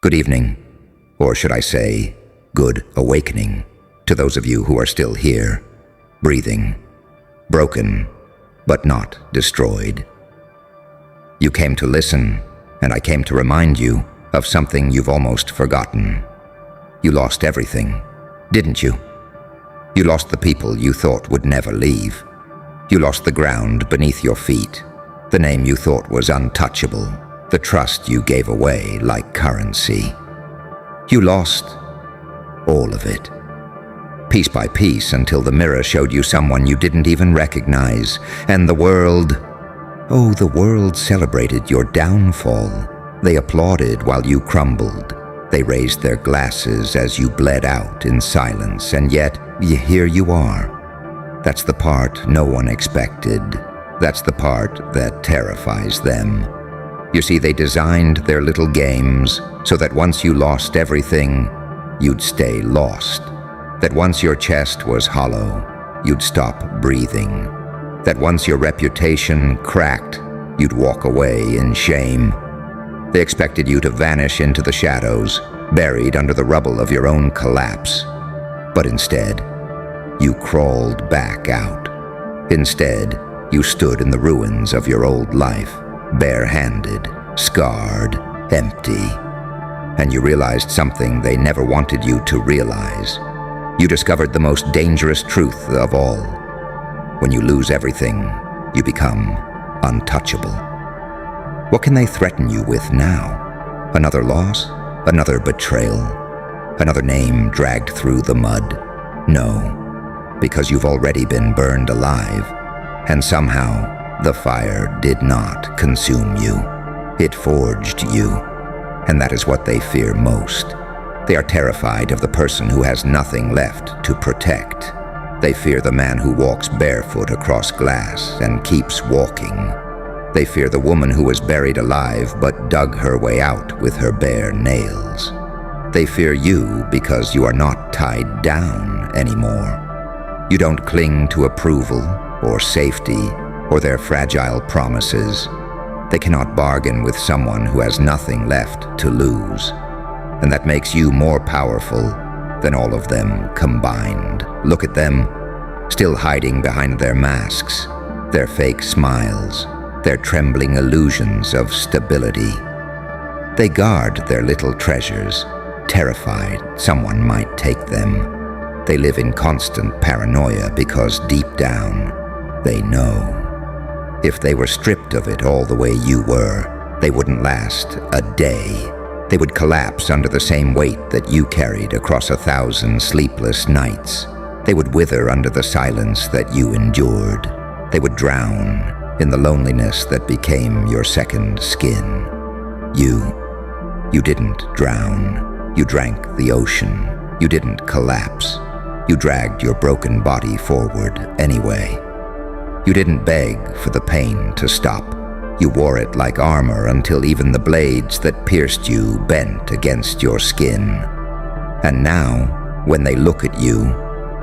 Good evening, or should I say, good awakening, to those of you who are still here, breathing, broken, but not destroyed. You came to listen, and I came to remind you of something you've almost forgotten. You lost everything, didn't you? You lost the people you thought would never leave. You lost the ground beneath your feet, the name you thought was untouchable, the trust you gave away like currency. You lost all of it, piece by piece, until the mirror showed you someone you didn't even recognize, and the world celebrated your downfall. They applauded while you crumbled. They raised their glasses as you bled out in silence, and yet, here you are. That's the part no one expected. That's the part that terrifies them. You see, they designed their little games so that once you lost everything, you'd stay lost. That once your chest was hollow, you'd stop breathing. That once your reputation cracked, you'd walk away in shame. They expected you to vanish into the shadows, buried under the rubble of your own collapse. But instead, you crawled back out. Instead, you stood in the ruins of your old life, bare-handed, scarred, empty. And you realized something they never wanted you to realize. You discovered the most dangerous truth of all. When you lose everything, you become untouchable. What can they threaten you with now? Another loss? Another betrayal? Another name dragged through the mud? No, because you've already been burned alive, and somehow the fire did not consume you. It forged you, and that is what they fear most. They are terrified of the person who has nothing left to protect. They fear the man who walks barefoot across glass and keeps walking. They fear the woman who was buried alive but dug her way out with her bare nails. They fear you because you are not tied down anymore. You don't cling to approval or safety or their fragile promises. They cannot bargain with someone who has nothing left to lose. And that makes you more powerful than all of them combined. Look at them, still hiding behind their masks, their fake smiles, their trembling illusions of stability. They guard their little treasures, terrified someone might take them. They live in constant paranoia because deep down, they know. If they were stripped of it all the way you were, they wouldn't last a day. They would collapse under the same weight that you carried across 1,000 sleepless nights. They would wither under the silence that you endured. They would drown in the loneliness that became your second skin. You didn't drown. You drank the ocean. You didn't collapse. You dragged your broken body forward anyway. You didn't beg for the pain to stop. You wore it like armor until even the blades that pierced you bent against your skin. And now, when they look at you,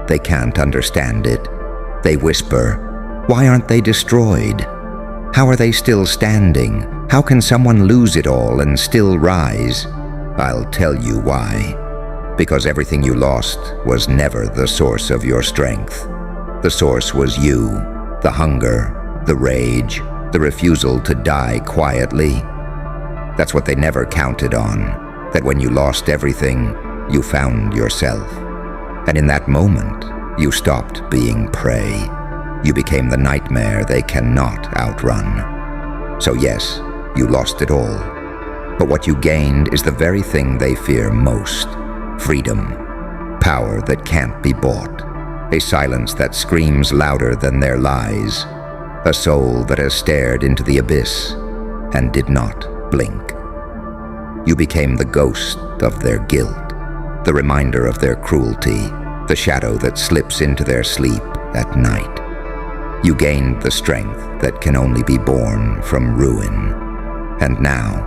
they can't understand it. They whisper, "Why aren't they destroyed? How are they still standing? How can someone lose it all and still rise?" I'll tell you why. Because everything you lost was never the source of your strength. The source was you. The hunger, the rage, the refusal to die quietly. That's what they never counted on, that when you lost everything, you found yourself. And in that moment, you stopped being prey. You became the nightmare they cannot outrun. So yes, you lost it all. But what you gained is the very thing they fear most: freedom, power that can't be bought. A silence that screams louder than their lies. A soul that has stared into the abyss and did not blink. You became the ghost of their guilt, the reminder of their cruelty, the shadow that slips into their sleep at night. You gained the strength that can only be born from ruin. And now,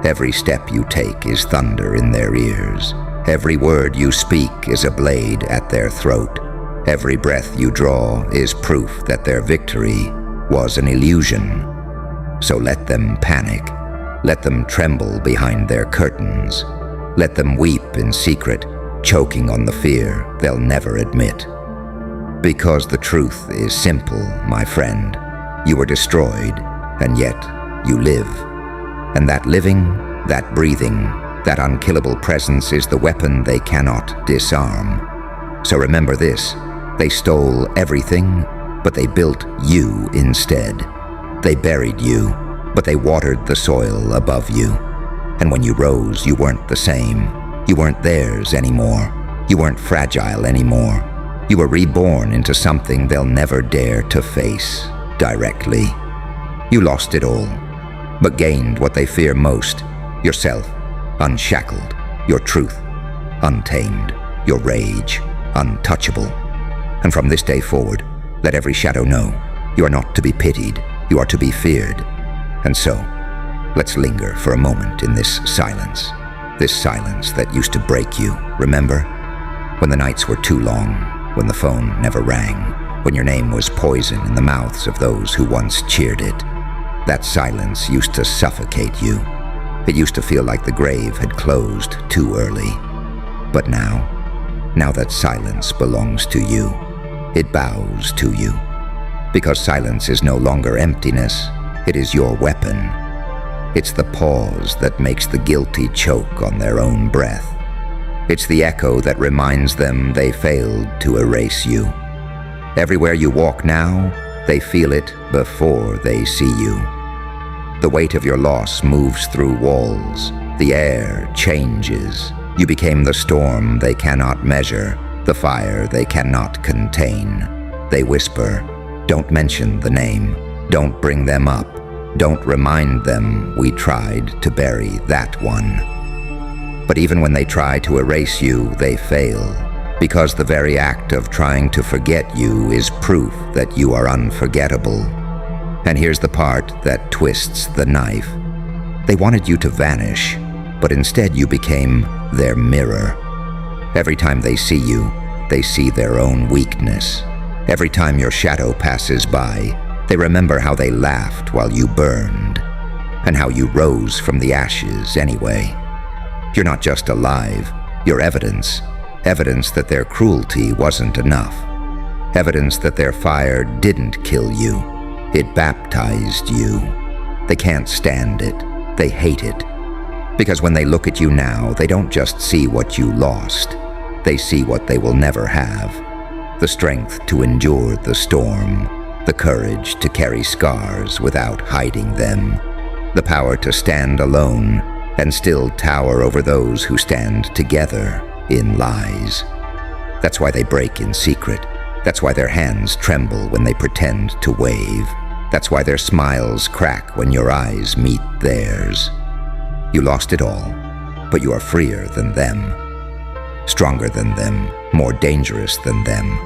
every step you take is thunder in their ears. Every word you speak is a blade at their throat. Every breath you draw is proof that their victory was an illusion. So let them panic. Let them tremble behind their curtains. Let them weep in secret, choking on the fear they'll never admit. Because the truth is simple, my friend. You were destroyed, and yet you live. And that living, that breathing, that unkillable presence is the weapon they cannot disarm. So remember this, they stole everything, but they built you instead. They buried you, but they watered the soil above you. And when you rose, you weren't the same. You weren't theirs anymore. You weren't fragile anymore. You were reborn into something they'll never dare to face directly. You lost it all, but gained what they fear most, yourself, unshackled, your truth, untamed, your rage, untouchable. And from this day forward, let every shadow know, you are not to be pitied, you are to be feared. And so, let's linger for a moment in this silence that used to break you, remember? When the nights were too long, when the phone never rang, when your name was poison in the mouths of those who once cheered it. That silence used to suffocate you. It used to feel like the grave had closed too early. But now that silence belongs to you. It bows to you. Because silence is no longer emptiness, it is your weapon. It's the pause that makes the guilty choke on their own breath. It's the echo that reminds them they failed to erase you. Everywhere you walk now, they feel it before they see you. The weight of your loss moves through walls. The air changes. You became the storm they cannot measure, the fire they cannot contain. They whisper, don't mention the name. Don't bring them up. Don't remind them we tried to bury that one. But even when they try to erase you, they fail, because the very act of trying to forget you is proof that you are unforgettable. And here's the part that twists the knife. They wanted you to vanish, but instead you became their mirror. Every time they see you, they see their own weakness. Every time your shadow passes by, they remember how they laughed while you burned, and how you rose from the ashes anyway. You're not just alive, you're evidence that their cruelty wasn't enough. Evidence that their fire didn't kill you, it baptized you. They can't stand it, they hate it. Because when they look at you now, they don't just see what you lost, they see what they will never have. The strength to endure the storm, the courage to carry scars without hiding them, the power to stand alone and still tower over those who stand together in lies. That's why they break in secret. That's why their hands tremble when they pretend to wave. That's why their smiles crack when your eyes meet theirs. You lost it all, but you are freer than them, stronger than them, more dangerous than them,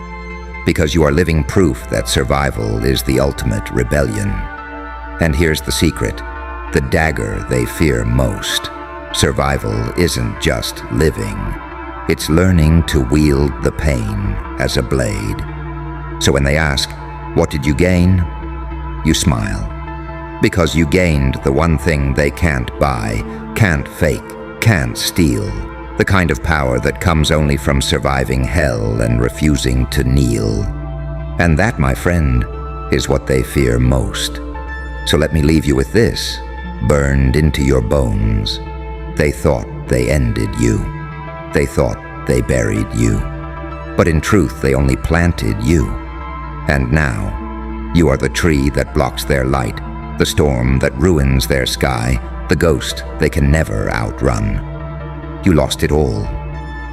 because you are living proof that survival is the ultimate rebellion. And here's the secret. The dagger they fear most. Survival isn't just living. It's learning to wield the pain as a blade. So when they ask, what did you gain? You smile. Because you gained the one thing they can't buy, can't fake, can't steal. The kind of power that comes only from surviving hell and refusing to kneel. And that, my friend, is what they fear most. So let me leave you with this. Burned into your bones. They thought they ended you. They thought they buried you. But in truth, they only planted you. And now, you are the tree that blocks their light, the storm that ruins their sky, the ghost they can never outrun. You lost it all,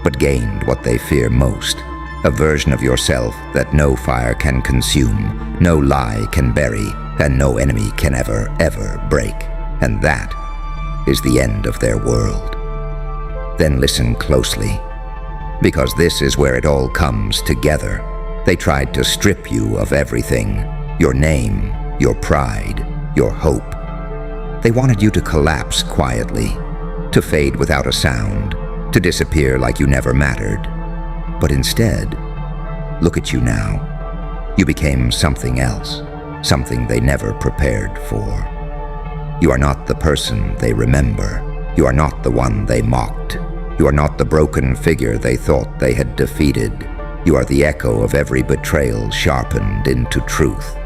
but gained what they fear most, a version of yourself that no fire can consume, no lie can bury, and no enemy can ever, ever break. And that is the end of their world. Then listen closely, because this is where it all comes together. They tried to strip you of everything, your name, your pride, your hope. They wanted you to collapse quietly, to fade without a sound, to disappear like you never mattered. But instead, look at you now. You became something else, something they never prepared for. You are not the person they remember. You are not the one they mocked. You are not the broken figure they thought they had defeated. You are the echo of every betrayal sharpened into truth.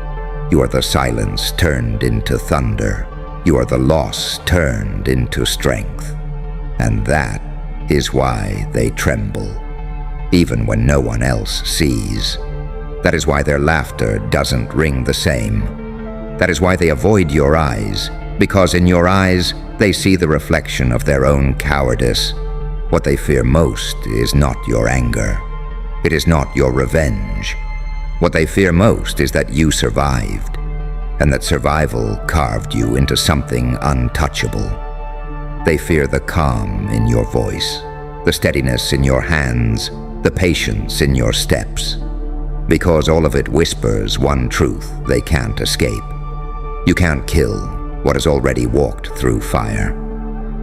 You are the silence turned into thunder. You are the loss turned into strength. And that is why they tremble, even when no one else sees. That is why their laughter doesn't ring the same. That is why they avoid your eyes, because in your eyes they see the reflection of their own cowardice. What they fear most is not your anger. It is not your revenge. What they fear most is that you survived, and that survival carved you into something untouchable. They fear the calm in your voice, the steadiness in your hands, the patience in your steps, because all of it whispers one truth they can't escape. You can't kill what has already walked through fire.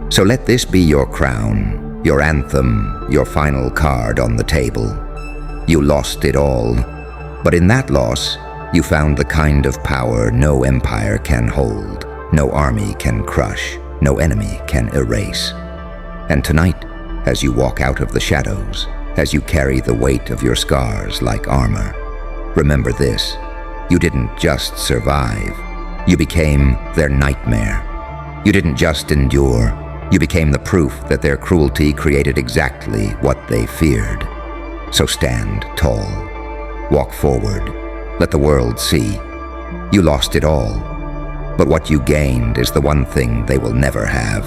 So let this be your crown, your anthem, your final card on the table. You lost it all, but in that loss, you found the kind of power no empire can hold, no army can crush, no enemy can erase. And tonight, as you walk out of the shadows, as you carry the weight of your scars like armor, remember this: you didn't just survive, you became their nightmare. You didn't just endure, you became the proof that their cruelty created exactly what they feared. So stand tall, walk forward, let the world see. You lost it all, but what you gained is the one thing they will never have: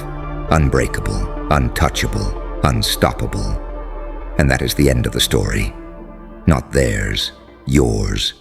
unbreakable, untouchable, unstoppable. And that is the end of the story. Not theirs, yours.